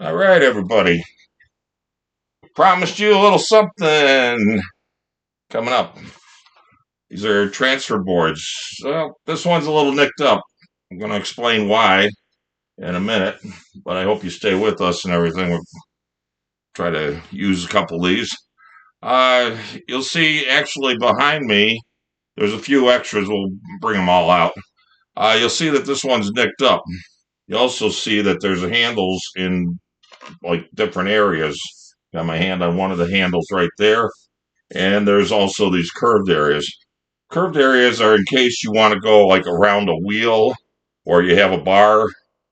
All right, everybody. Promised you a little something coming up. These are transfer boards. Well, this one's a little nicked up. I'm going to explain why in a minute, but I hope you stay with us and everything. We'll try to use a couple of these. Uh, you'll see actually behind me, there's a few extras. We'll bring them all out. You'll see that this one's nicked up. You also see that there's handles in like different areas. Got my hand on one of the handles right there. And there's also these curved areas. Curved areas are in case you want to go like around a wheel or you have a bar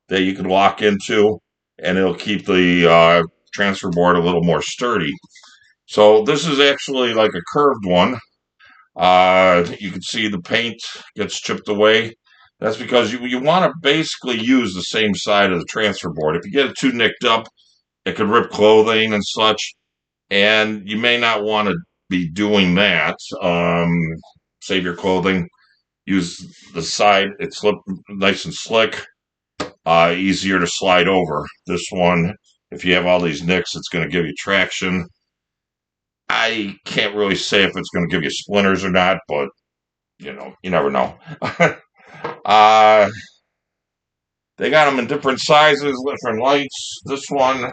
that you can lock into and it'll keep the transfer board a little more sturdy. So this is actually like a curved one. You can see the paint gets chipped away. That's because you want to basically use the same side of the transfer board. If you get it too nicked up, it could rip clothing and such. And you may not want to be doing that. Save your clothing. Use the side. It's nice and slick. Easier to slide over. This one, if you have all these nicks, it's going to give you traction. I can't really say if it's going to give you splinters or not, but you never know. uh, they got them in different sizes, different lengths. This one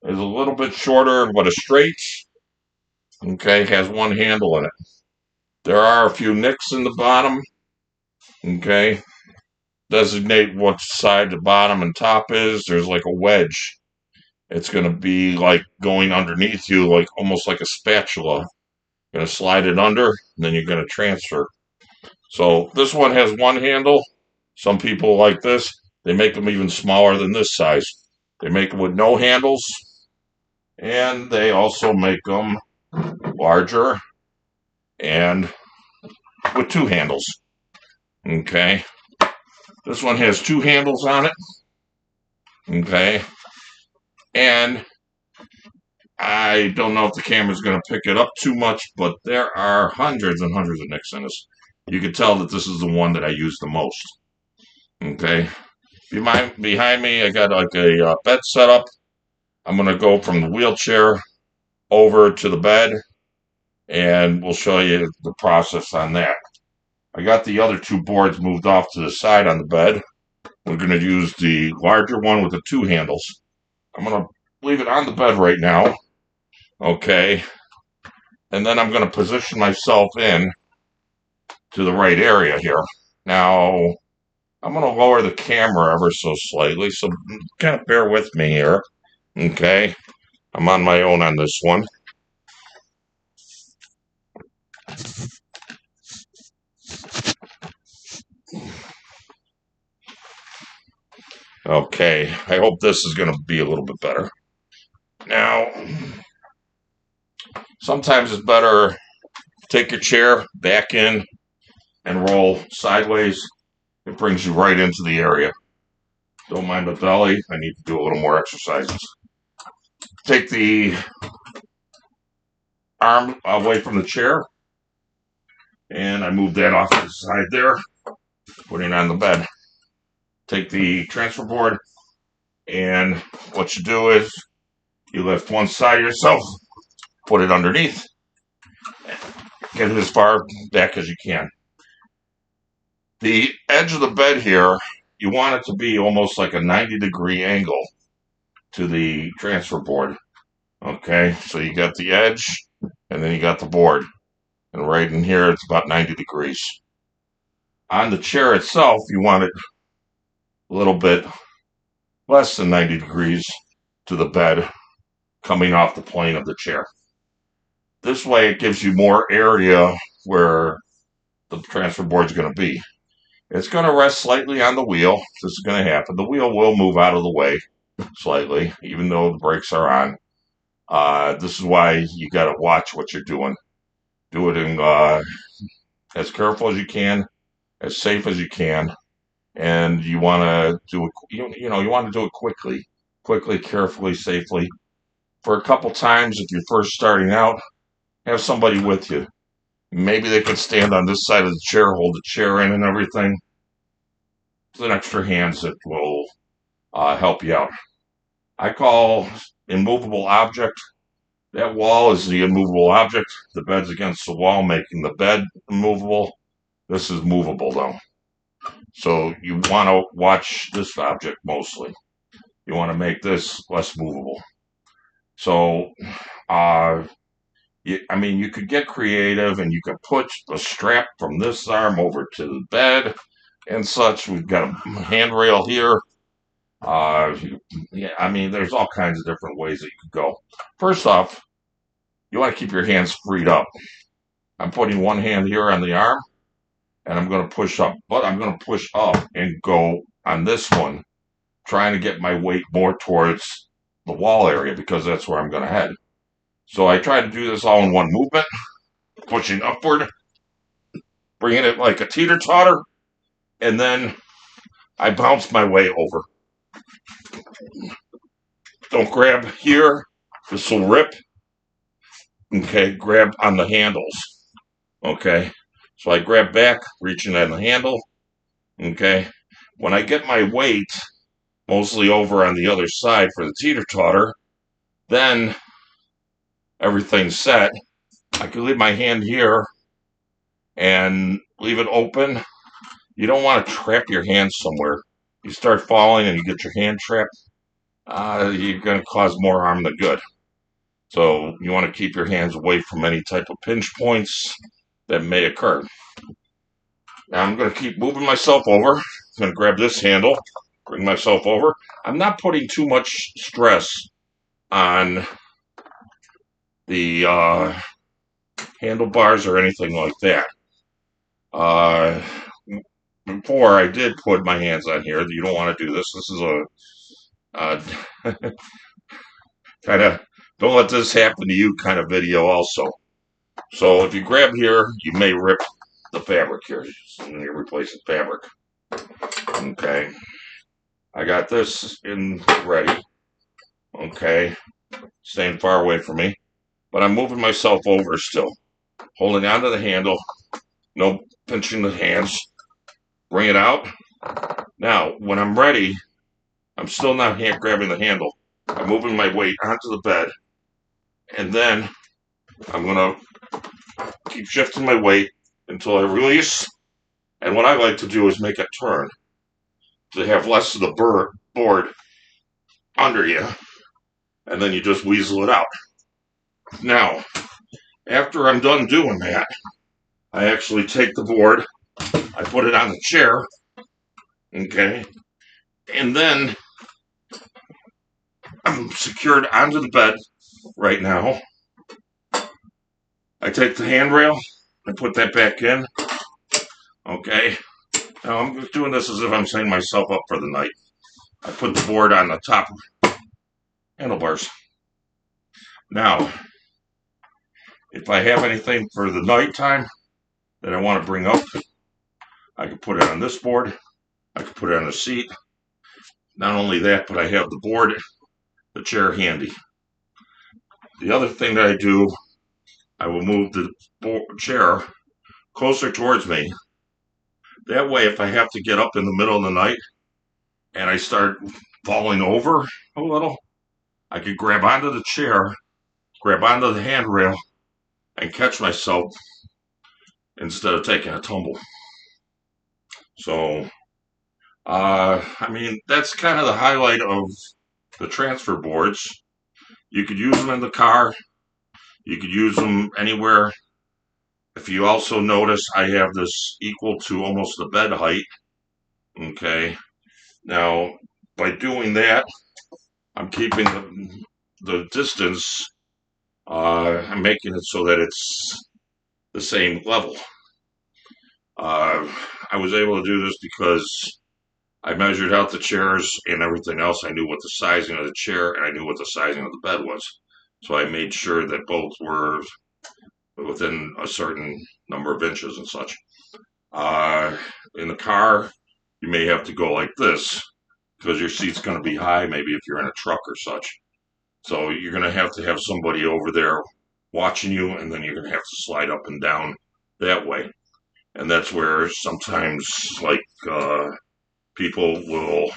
is a little bit shorter, but a straight. Okay, has one handle in it. There are a few nicks in the bottom. Okay, designate what side the bottom and top is. There's like a wedge. It's going to be like going underneath you, like almost like a spatula. You're going to slide it under, and then you're going to transfer. So this one has one handle. Some people like this. They make them even smaller than this size. They make them with no handles, and they also make them larger and with two handles. Okay. This one has two handles on it. Okay. And I don't know if the camera's going to pick it up too much, but there are hundreds and hundreds of nicks in this. You can tell that this is the one that I use the most. Okay. Behind me, I got like a bed setup. I'm going to go from the wheelchair over to the bed, and we'll show you the process on that. I got the other two boards moved off to the side on the bed. We're going to use the larger one with the two handles. I'm going to leave it on the bed right now. Okay. And then I'm going to position myself in to the right area here. Now, I'm going to lower the camera ever so slightly, so kind of bear with me here. Okay. I'm on my own on this one. Okay. I hope this is going to be a little bit better. Now, sometimes it's better take your chair back in and roll sideways. It brings you right into the area. Don't mind the belly. I need to do a little more exercises. Take the arm away from the chair, and I move that off to the side there, putting it on the bed. Take the transfer board, and what you do is you lift one side of yourself, put it underneath, get it as far back as you can. The edge of the bed here, you want it to be almost like a 90-degree angle to the transfer board. Okay, so you got the edge, and then you got the board. And right in here, it's about 90 degrees. On the chair itself, you want it a little bit less than 90 degrees to the bed, coming off the plane of the chair. This way, it gives you more area where the transfer board is going to be. It's going to rest slightly on the wheel. This is going to happen. The wheel will move out of the way slightly, even though the brakes are on. This is why you got to watch what you're doing. Do it in as careful as you can, as safe as you can, and you want to do it. You want to do it quickly, carefully, safely. For a couple times, if you're first starting out, have somebody with you. Maybe they can stand on this side of the chair, hold the chair in, and everything. There's an extra hands that will help you out. I call immovable object. That wall is the immovable object. The bed's against the wall, making the bed immovable. This is movable though. So you want to watch this object mostly. You want to make this less movable. So, I mean, you could get creative and you could put the strap from this arm over to the bed and such. We've got a handrail here. Uh, yeah, I mean, there's all kinds of different ways that you could go. First off, you want to keep your hands freed up. I'm putting one hand here on the arm and I'm going to push up, but I'm going to push up and go on this one, trying to get my weight more towards the wall area because that's where I'm going to head. So I try to do this all in one movement, pushing upward, bringing it like a teeter-totter, and then I bounce my way over. Don't grab here. This will rip. Okay, grab on the handles. Okay, so I grab back, reaching on the handle. Okay, when I get my weight mostly over on the other side for the teeter-totter, then everything's set. I can leave my hand here and leave it open. You don't want to trap your hand somewhere. You start falling and you get your hand trapped, you're going to cause more harm than good. So you want to keep your hands away from any type of pinch points that may occur. Now I'm going to keep moving myself over. I'm going to grab this handle, bring myself over. I'm not putting too much stress on the handlebars or anything like that. Before I did put my hands on here. You don't want to do this. This is a kind of don't let this happen to you kind of video also. So if you grab here, you may rip the fabric here. And you're replacing fabric. Okay. I got this in ready. Okay. Staying far away from me. But I'm moving myself over still. Holding onto the handle. No pinching the hands. Bring it out. Now, when I'm ready, I'm still not grabbing the handle. I'm moving my weight onto the bed. And then I'm going to keep shifting my weight until I release. And what I like to do is make a turn to have less of the board under you. And then you just weasel it out. Now, after I'm done doing that, I actually take the board, I put it on the chair, okay, and then I'm secured onto the bed right now. I take the handrail, I put that back in, okay. Now I'm doing this as if I'm setting myself up for the night. I put the board on the top handlebars. Now, if I have anything for the nighttime that I want to bring up, I can put it on this board. I can put it on the seat. Not only that, but I have the board, the chair handy. The other thing that I do, I will move the chair closer towards me. That way, if I have to get up in the middle of the night and I start falling over a little, I could grab onto the chair, grab onto the handrail, and catch myself instead of taking a tumble. So, I mean, that's kind of the highlight of the transfer boards. You could use them in the car. You could use them anywhere. If you also notice, I have this equal to almost the bed height. Okay. Now, by doing that, I'm keeping the distance. I'm making it so that it's the same level. I was able to do this because I measured out the chairs and everything else. I knew what the sizing of the chair and I knew what the sizing of the bed was. So I made sure that both were within a certain number of inches and such. In the car, you may have to go like this because your seat's going to be high, maybe if you're in a truck or such. So you're going to have somebody over there watching you, and then you're going to have to slide up and down that way. And that's where sometimes, like, people will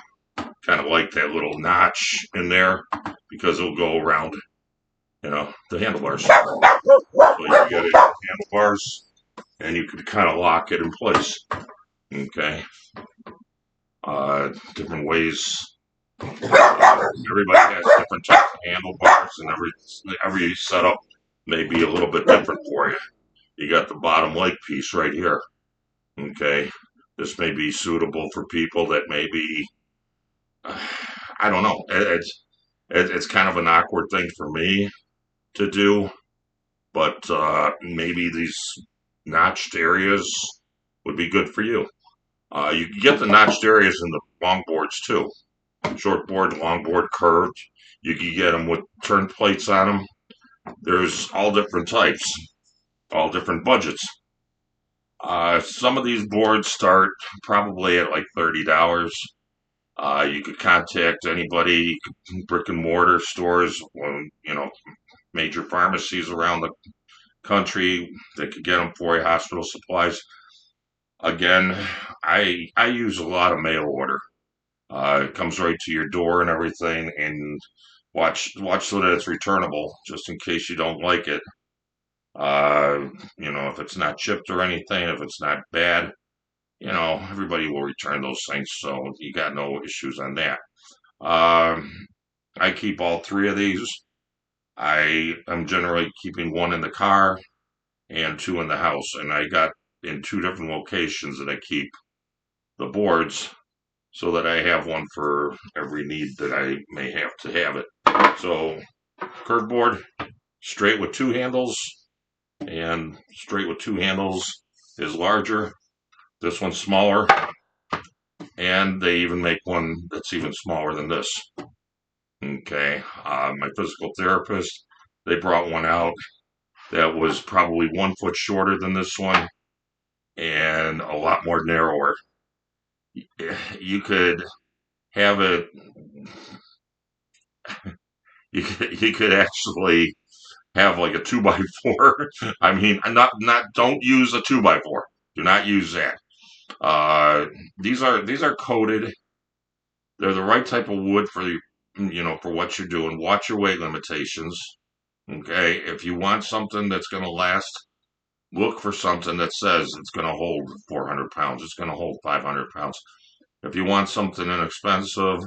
kind of like that little notch in there because it'll go around, the handlebars. So you get it handlebars, and you could kind of lock it in place. Okay. Different ways. Everybody has different types of handlebars, and every setup may be a little bit different for you. You got the bottom leg piece right here. Okay. This may be suitable for people that maybe, I don't know. It's kind of an awkward thing for me to do, but maybe these notched areas would be good for you. You can get the notched areas in the longboards too. Short board, long board, curved. You can get them with turn plates on them. There's all different types, all different budgets. Some of these boards start probably at like $30. You could contact anybody, brick and mortar stores, major pharmacies around the country that could get them for you, hospital supplies. Again, I use a lot of mail order. It comes right to your door and everything, and watch so that it's returnable, just in case you don't like it. If it's not chipped or anything, if it's not bad, everybody will return those things, so you got no issues on that. I keep all three of these. I am generally keeping one in the car and two in the house, and I got in two different locations that I keep the boards so that I have one for every need that I may have to have it. So, curve board, straight with two handles, and straight with two handles is larger. This one's smaller, and they even make one that's even smaller than this. Okay, my physical therapist, they brought one out that was probably 1 foot shorter than this one and a lot more narrower. You could have it, you could actually have like a 2x4. I mean, don't use a 2x4. Do not use that. These are coated. They're the right type of wood for for what you're doing. Watch your weight limitations. Okay, if you want something that's going to last, look for something that says it's going to hold 400 pounds. It's going to hold 500 pounds. If you want something inexpensive,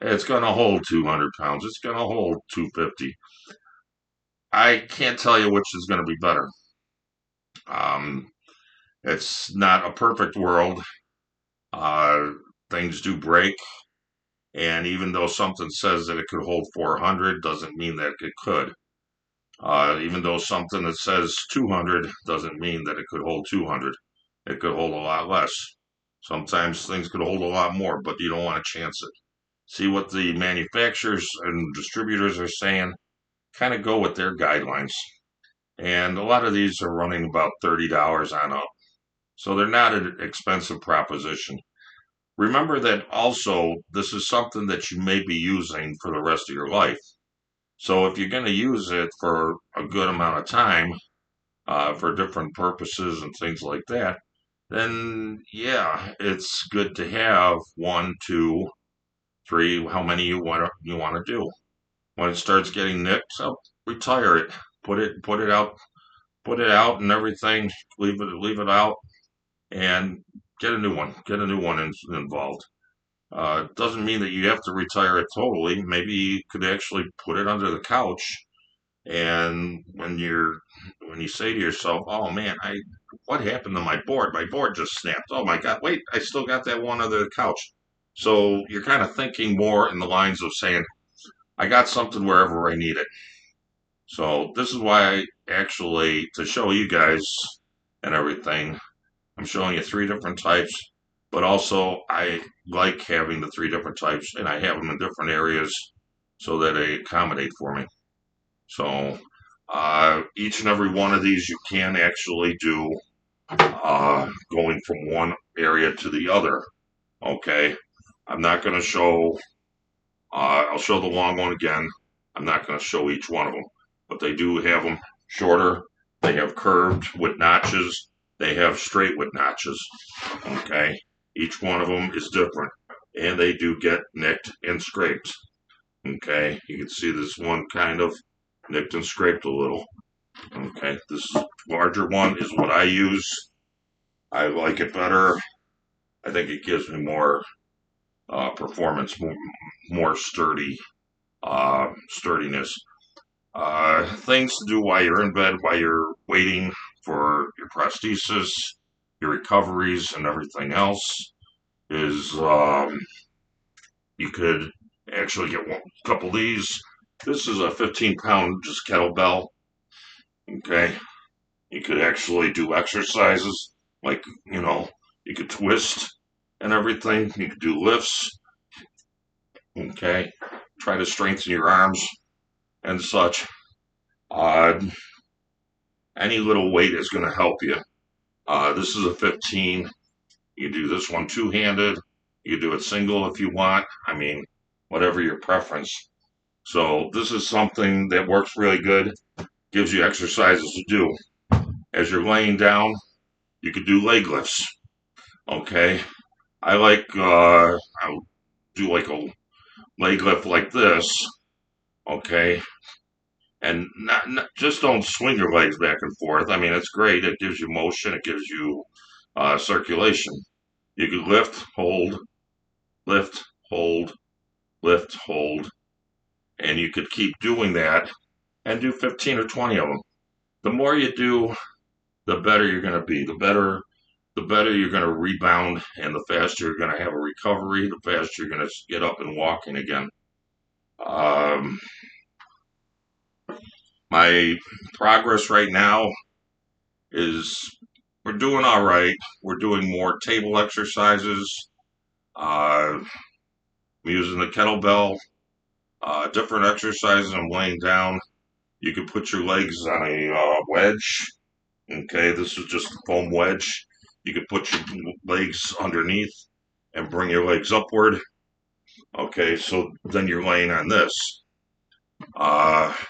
it's going to hold 200 pounds. It's going to hold 250. I can't tell you which is going to be better. It's not a perfect world. Things do break. And even though something says that it could hold 400, doesn't mean that it could. Even though something that says 200 doesn't mean that it could hold 200. It could hold a lot less. Sometimes things could hold a lot more, but you don't want to chance it. See what the manufacturers and distributors are saying. Kind of go with their guidelines. And a lot of these are running about $30 on up. So they're not an expensive proposition. Remember that also, this is something that you may be using for the rest of your life. So if you're going to use it for a good amount of time, for different purposes and things like that, then yeah, it's good to have 1, 2, 3, how many you want to do. When it starts getting nicked, retire it, put it out and everything, leave it out, and get a new one. Get a new one involved. It doesn't mean that you have to retire it totally. Maybe you could actually put it under the couch, and when you say to yourself, "Oh man, what happened to my board? My board just snapped. Oh my God, wait, I still got that one under the couch." So you're kind of thinking more in the lines of saying, "I got something wherever I need it." So this is why I actually, to show you guys and everything, I'm showing you 3 different types, but also I like having the 3 different types, and I have them in different areas so that they accommodate for me. So each and every one of these you can actually do going from one area to the other. Okay, I'm not going to show, I'll show the long one again. I'm not going to show each one of them, but they do have them shorter. They have curved with notches. They have straight with notches. Okay, each one of them is different. and they do get nicked and scraped. Okay, you can see this one kind of nicked and scraped a little. Okay, this larger one is what I use. I like it better. I think it gives me more performance, more sturdiness. Things to do while you're in bed, while you're waiting for your prosthesis, your recoveries, and everything else is you could actually get a couple of these. This is a 15-pound just kettlebell. Okay, you could actually do exercises like, you could twist and everything. You could do lifts. Okay, try to strengthen your arms and such. Uh, any little weight is going to help you. This is a 15. You do this one two-handed. You do it single if you want. I mean, whatever your preference. So this is something that works really good. Gives you exercises to do. As you're laying down, you could do leg lifts. Okay. I'll do like a leg lift like this. Okay. And not just don't swing your legs back and forth. I mean, it's great. It gives you motion. It gives you circulation. You could lift, hold, lift, hold, and you could keep doing that and do 15 or 20 of them. The more you do, the better you're going to be. The better you're going to rebound, and the faster you're going to have a recovery, the faster you're going to get up and walking again. Um, my progress right now is we're doing all right. We're doing more table exercises. I'm using the kettlebell, different exercises. I'm laying down. You can put your legs on a wedge. Okay, this is just a foam wedge. You can put your legs underneath and bring your legs upward. Okay, so then you're laying on this.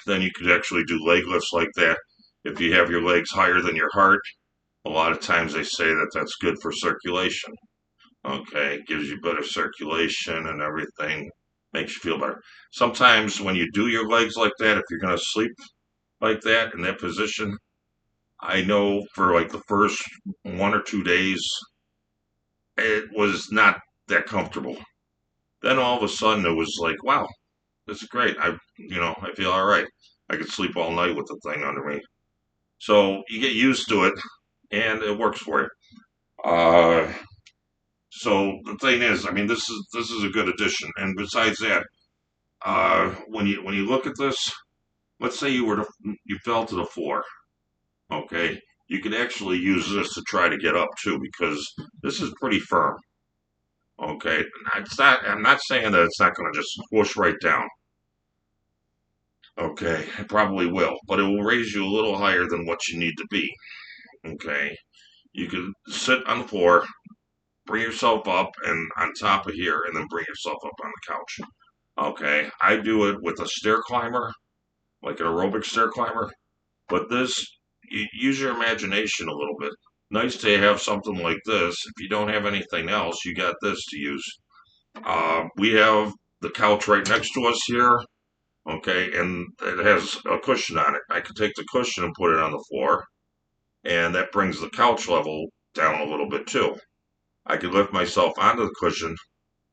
Then you could actually do leg lifts like that. If you have your legs higher than your heart, a lot of times they say that that's good for circulation. Okay, it gives you better circulation and everything, makes you feel better. Sometimes when you do your legs like that, if you're going to sleep like that in that position, I know for like the first 1 or 2 days, it was not that comfortable. Then all of a sudden it was like, wow, this is great. I feel all right. I could sleep all night with the thing under me. So you get used to it, and it works for you. Uh, so the thing is, I mean, this is a good addition. And besides that, when you look at this, let's say you fell to the floor. Okay, you could actually use this to try to get up too, because this is pretty firm. Okay, it's not. I'm not saying that it's not going to just push right down. Okay, it probably will, but it will raise you a little higher than what you need to be. Okay, you can sit on the floor, bring yourself up and on top of here, and then bring yourself up on the couch. Okay, I do it with a stair climber, like an aerobic stair climber, but this, you use your imagination a little bit. Nice to have something like this. If you don't have anything else, you got this to use. We have the couch right next to us here. Okay, and it has a cushion on it. I can take the cushion and put it on the floor, and that brings the couch level down a little bit too. I could lift myself onto the cushion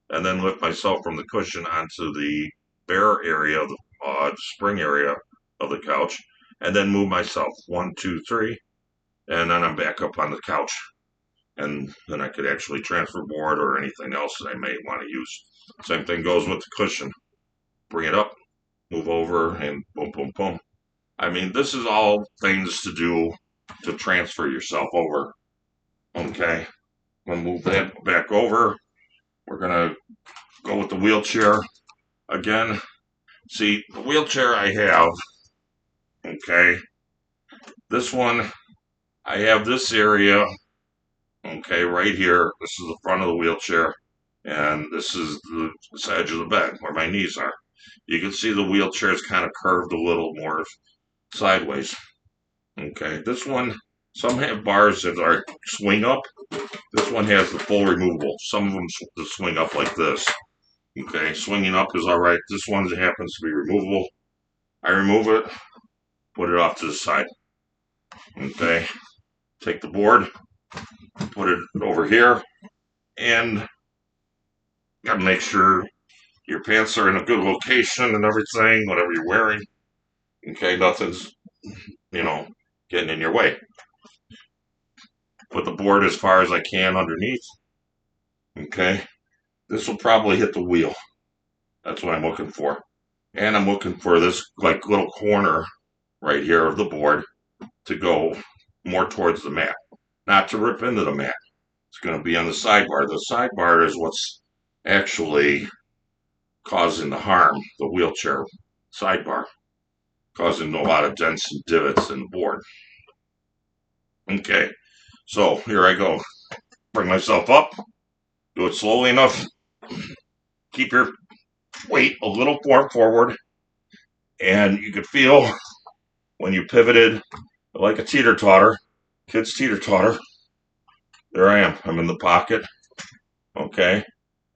and then lift myself from the cushion onto the bare area of the spring area of the couch, and then move myself 1, 2, 3, and then I'm back up on the couch. And then I could actually transfer board or anything else that I may want to use. Same thing goes with the cushion. Bring it up, move over, and boom, boom, boom. I mean, this is all things to do to transfer yourself over. Okay, I'm gonna move that back over. We're gonna go with the wheelchair again. See, the wheelchair I have, okay, this one, I have this area, okay, right here. This is the front of the wheelchair, and this is the edge of the bed where my knees are. You can see the wheelchair is kind of curved a little more sideways. Okay, this one, Some have bars that are swing up. This one has the full removable. Some of them swing up like this. Okay, swinging up is all right. This one happens to be removable. I remove it, put it off to the side. Okay, take the board, put it over here, and got to make sure your pants are in a good location and everything, whatever you're wearing. Okay, nothing's, getting in your way. Put the board as far as I can underneath. Okay, this will probably hit the wheel. That's what I'm looking for. And I'm looking for this like little corner right here of the board to go more towards the mat, not to rip into the mat. It's going to be on the sidebar. The sidebar is what's actually causing the harm, the wheelchair sidebar, causing a lot of dents and divots in the board. Okay, so here I go. Bring myself up, do it slowly enough, keep your weight a little more forward, and you can feel when you pivoted like a teeter-totter, kid's teeter-totter. There I am. I'm in the pocket. Okay.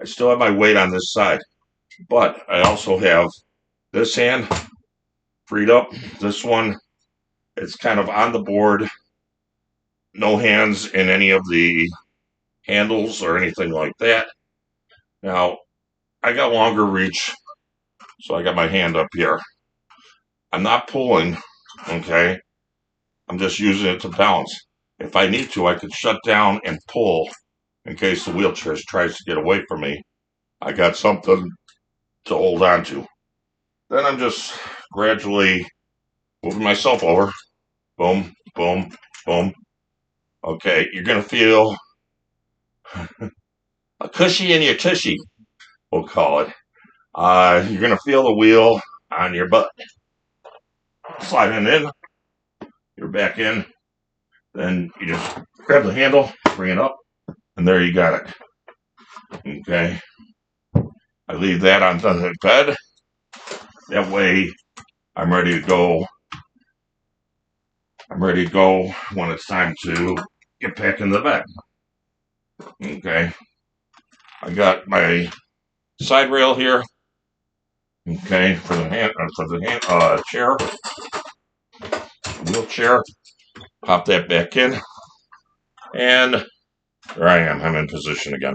I still have my weight on this side, but I also have this hand freed up. This one, it's kind of on the board. No hands in any of the handles or anything like that. Now, I got longer reach, so I got my hand up here. I'm not pulling, okay? I'm just using it to balance. If I need to, I could shut down and pull in case the wheelchair tries to get away from me. I got something to hold on to. Then I'm just gradually moving myself over. Boom, boom, boom. Okay, you're going to feel a cushy in your tushy, we'll call it. You're going to feel the wheel on your butt. Sliding in, you're back in. Then you just grab the handle, bring it up, and there you got it. Okay. I leave that on the bed. That way I'm ready to go. I'm ready to go when it's time to get back in the bed. Okay. I got my side rail here. Okay, for the chair, wheelchair. Pop that back in, and there I am. I'm in position again.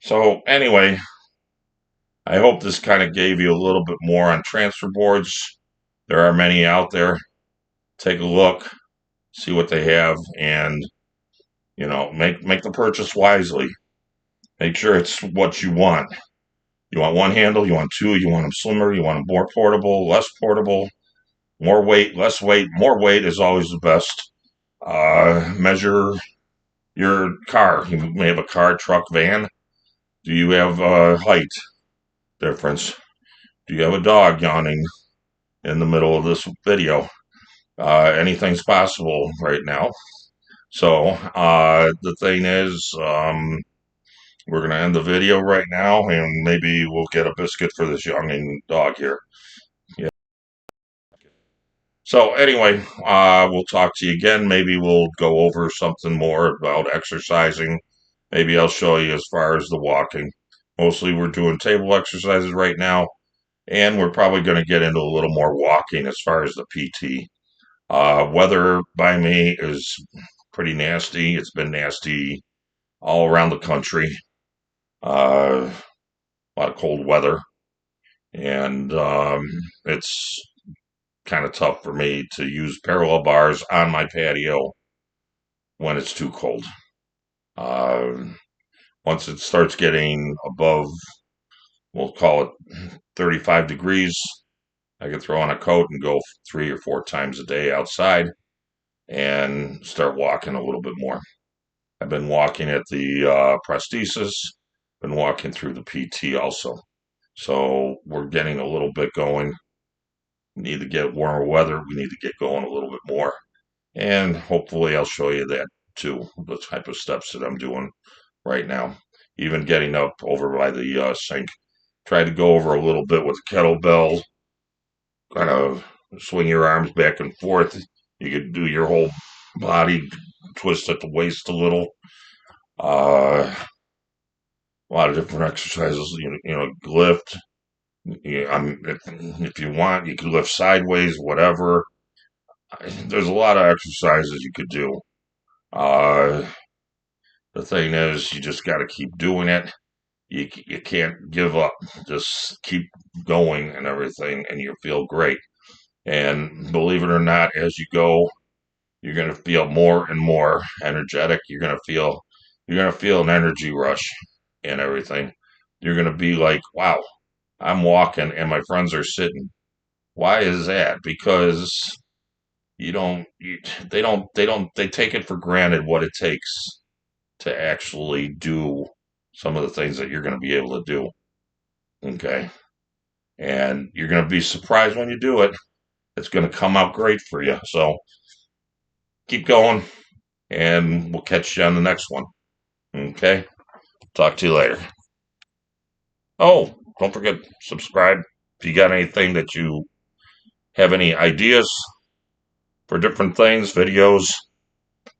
So anyway, I hope this kind of gave you a little bit more on transfer boards. There are many out there. Take a look, see what they have, and make the purchase wisely. Make sure it's what you want. You want one handle, you want two, you want them slimmer, you want them more portable, less portable, more weight, less weight. More weight is always the best. Measure your car. You may have a car, truck, van. Do you have a height difference? Do you have a dog yawning in the middle of this video? Anything's possible right now. So the thing is, we're going to end the video right now, and maybe we'll get a biscuit for this yawning dog here. Yeah. So anyway, we'll talk to you again. Maybe we'll go over something more about exercising. Maybe I'll show you as far as the walking. Mostly we're doing table exercises right now, and we're probably going to get into a little more walking as far as the PT. Weather by me is pretty nasty. It's been nasty all around the country. A lot of cold weather, and it's kind of tough for me to use parallel bars on my patio when it's too cold. Once it starts getting above, we'll call it 35 degrees, I can throw on a coat and go 3 or 4 times a day outside and start walking a little bit more. I've been walking at the prosthesis, been walking through the PT also. So we're getting a little bit going. We need to get warmer weather. We need to get going a little bit more. And hopefully I'll show you that too, the type of steps that I'm doing right now. Even getting up over by the sink. Tried to go over a little bit with the kettlebell. kind of swing your arms back and forth. You could do your whole body, twist at the waist a little. A lot of different exercises. Lift. If you want, you can lift sideways, whatever. There's a lot of exercises you could do. Uh, the thing is, you just got to keep doing it. You can't give up. Just keep going and everything, and you'll feel great. And believe it or not, as you go, you're gonna feel more and more energetic. You're gonna feel an energy rush and everything. You're gonna be like, wow, I'm walking and my friends are sitting. Why is that? Because you don't, you, they take it for granted what it takes to actually do some of the things that you're going to be able to do. Okay. And you're going to be surprised when you do it. It's going to come out great for you. So keep going and we'll catch you on the next one. Okay. Talk to you later. Oh, don't forget, subscribe. If you got anything that you have any ideas for different things, videos,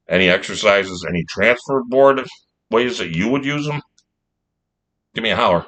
any exercises, any transfer board ways that you would use them, give me a holler.